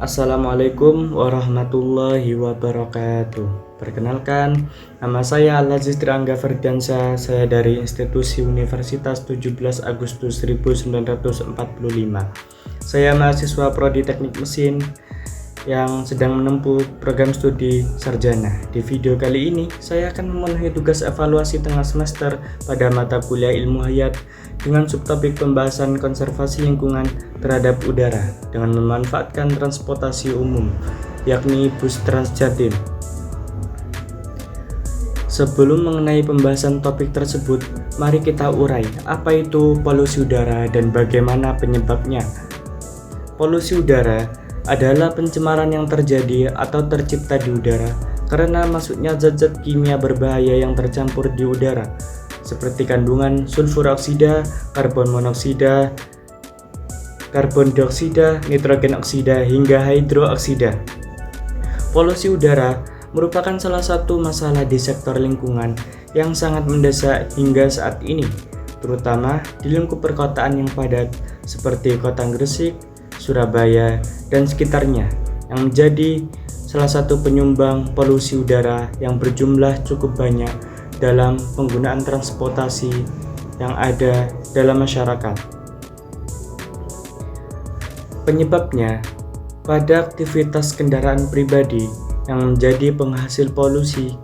Assalamualaikum warahmatullahi wabarakatuh. Perkenalkan, nama saya Al-Aziz Tirangga Ferdiansyah. Saya dari Institusi Universitas 17 Agustus 1945. Saya mahasiswa Prodi Teknik Mesin yang sedang menempuh program studi sarjana. Di video kali ini, saya akan memenuhi tugas evaluasi tengah semester pada mata kuliah Ilmu Hayat dengan subtopik pembahasan konservasi lingkungan terhadap udara dengan memanfaatkan transportasi umum, yakni bus Transjatim. Sebelum mengenai pembahasan topik tersebut, mari kita urai apa itu polusi udara dan bagaimana penyebabnya. Polusi udara adalah pencemaran yang terjadi atau tercipta di udara karena masuknya zat-zat kimia berbahaya yang tercampur di udara seperti kandungan sulfur oksida, karbon monoksida, karbon dioksida, nitrogen oksida, hingga hidrooksida. Polusi udara merupakan salah satu masalah di sektor lingkungan yang sangat mendesak hingga saat ini, terutama di lingkup perkotaan yang padat seperti Kota Gresik, Surabaya, dan sekitarnya yang menjadi salah satu penyumbang polusi udara yang berjumlah cukup banyak dalam penggunaan transportasi yang ada dalam masyarakat. Penyebabnya pada aktivitas kendaraan pribadi yang menjadi penghasil polusi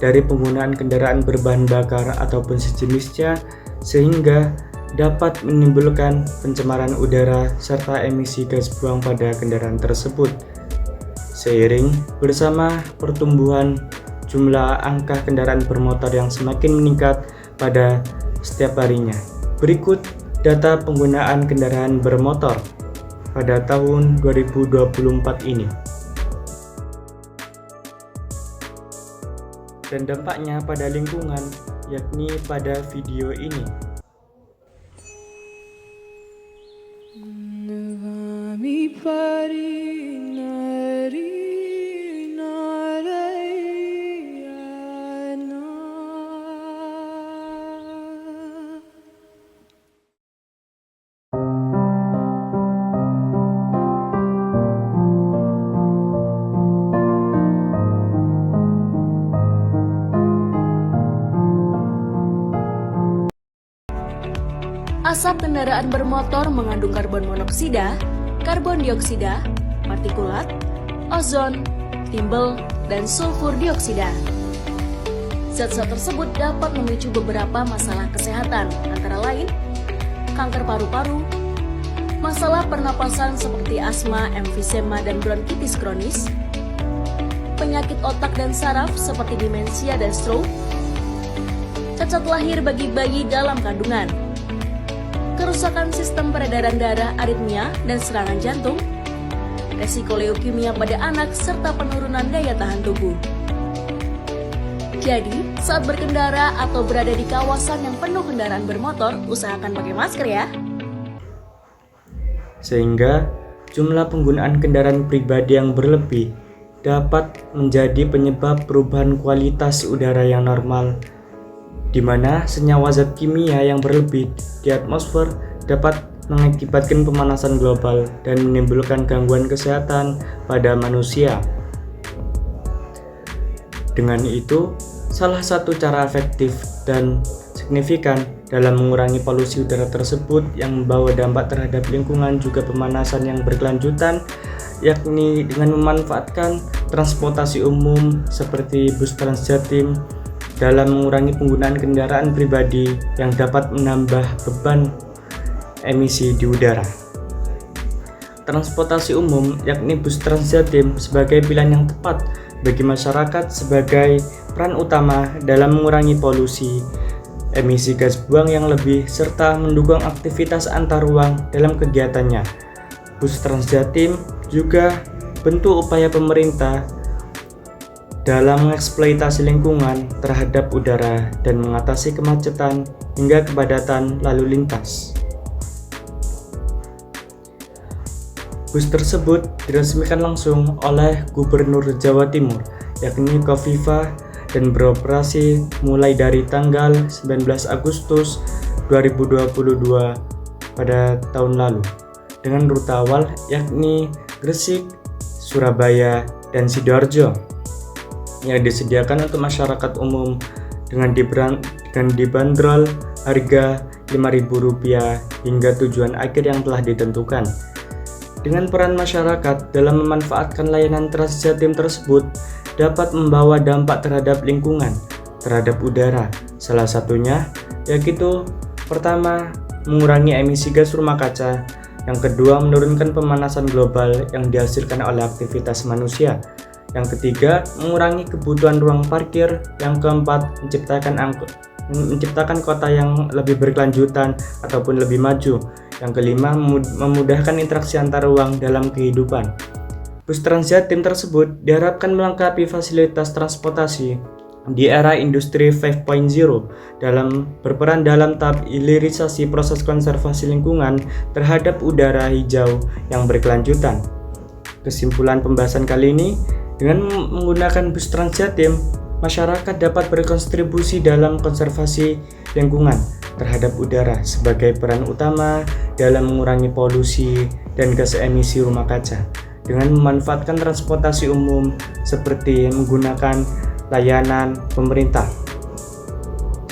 dari penggunaan kendaraan berbahan bakar ataupun sejenisnya sehingga dapat menimbulkan pencemaran udara serta emisi gas buang pada kendaraan tersebut. Seiring bersama pertumbuhan jumlah angka kendaraan bermotor yang semakin meningkat pada setiap harinya. Berikut data penggunaan kendaraan bermotor pada tahun 2024 ini. Dan dampaknya pada lingkungan, yakni pada video ini. Mi pari nari narayana. Asap kendaraan bermotor mengandung karbon monoksida, karbon dioksida, partikulat, ozon, timbel, dan sulfur dioksida. Zat-zat tersebut dapat memicu beberapa masalah kesehatan, antara lain kanker paru-paru, masalah pernapasan seperti asma, emfisema, dan bronkitis kronis, penyakit otak dan saraf seperti demensia dan stroke, cacat lahir bagi bayi dalam kandungan, kerusakan sistem peredaran darah, aritmia, dan serangan jantung, resiko leukemia pada anak, serta penurunan daya tahan tubuh. Jadi, saat berkendara atau berada di kawasan yang penuh kendaraan bermotor, usahakan pakai masker ya. Sehingga jumlah penggunaan kendaraan pribadi yang berlebih dapat menjadi penyebab perubahan kualitas udara yang normal, di mana senyawa zat kimia yang berlebih di atmosfer dapat mengakibatkan pemanasan global dan menimbulkan gangguan kesehatan pada manusia. Dengan itu, salah satu cara efektif dan signifikan dalam mengurangi polusi udara tersebut yang membawa dampak terhadap lingkungan juga pemanasan yang berkelanjutan, yakni dengan memanfaatkan transportasi umum seperti bus Transjatim dalam mengurangi penggunaan kendaraan pribadi yang dapat menambah beban emisi di udara. Transportasi umum yakni bus Transjatim sebagai pilihan yang tepat bagi masyarakat sebagai peran utama dalam mengurangi polusi, emisi gas buang yang lebih, serta mendukung aktivitas antar ruang dalam kegiatannya. Bus Transjatim juga bentuk upaya pemerintah dalam mengeksploitasi lingkungan terhadap udara dan mengatasi kemacetan hingga kepadatan lalu lintas. Bus tersebut diresmikan langsung oleh Gubernur Jawa Timur, yakni Khofifah, dan beroperasi mulai dari tanggal 19 Agustus 2022 pada tahun lalu dengan rute awal yakni Gresik, Surabaya, dan Sidoarjo yang disediakan untuk masyarakat umum dengan dibanderol harga Rp5.000 hingga tujuan akhir yang telah ditentukan. Dengan peran masyarakat dalam memanfaatkan layanan Transjatim tersebut dapat membawa dampak terhadap lingkungan, terhadap udara. Salah satunya yaitu pertama, mengurangi emisi gas rumah kaca. Yang kedua, menurunkan pemanasan global yang dihasilkan oleh aktivitas manusia. Yang ketiga, mengurangi kebutuhan ruang parkir. Yang keempat, menciptakan kota yang lebih berkelanjutan ataupun lebih maju. Yang kelima, memudahkan interaksi antar ruang dalam kehidupan. Bus Transjatim tersebut diharapkan melengkapi fasilitas transportasi di era industri 5.0 dalam berperan dalam tahap hilirisasi proses konservasi lingkungan terhadap udara hijau yang berkelanjutan. Kesimpulan pembahasan kali ini, dengan menggunakan bus Transjatim, masyarakat dapat berkontribusi dalam konservasi lingkungan terhadap udara sebagai peran utama dalam mengurangi polusi dan gas emisi rumah kaca dengan memanfaatkan transportasi umum seperti menggunakan layanan pemerintah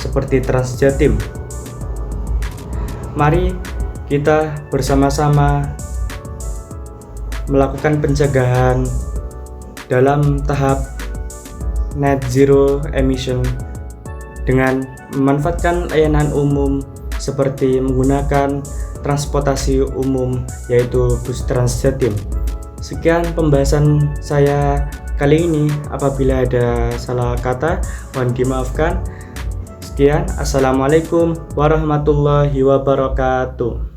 seperti Transjatim. Mari kita bersama-sama melakukan pencegahan dalam tahap net zero emission dengan memanfaatkan layanan umum seperti menggunakan transportasi umum yaitu bus Transjatim. Sekian pembahasan saya kali ini. Apabila ada salah kata, mohon dimaafkan. Sekian, assalamualaikum warahmatullahi wabarakatuh.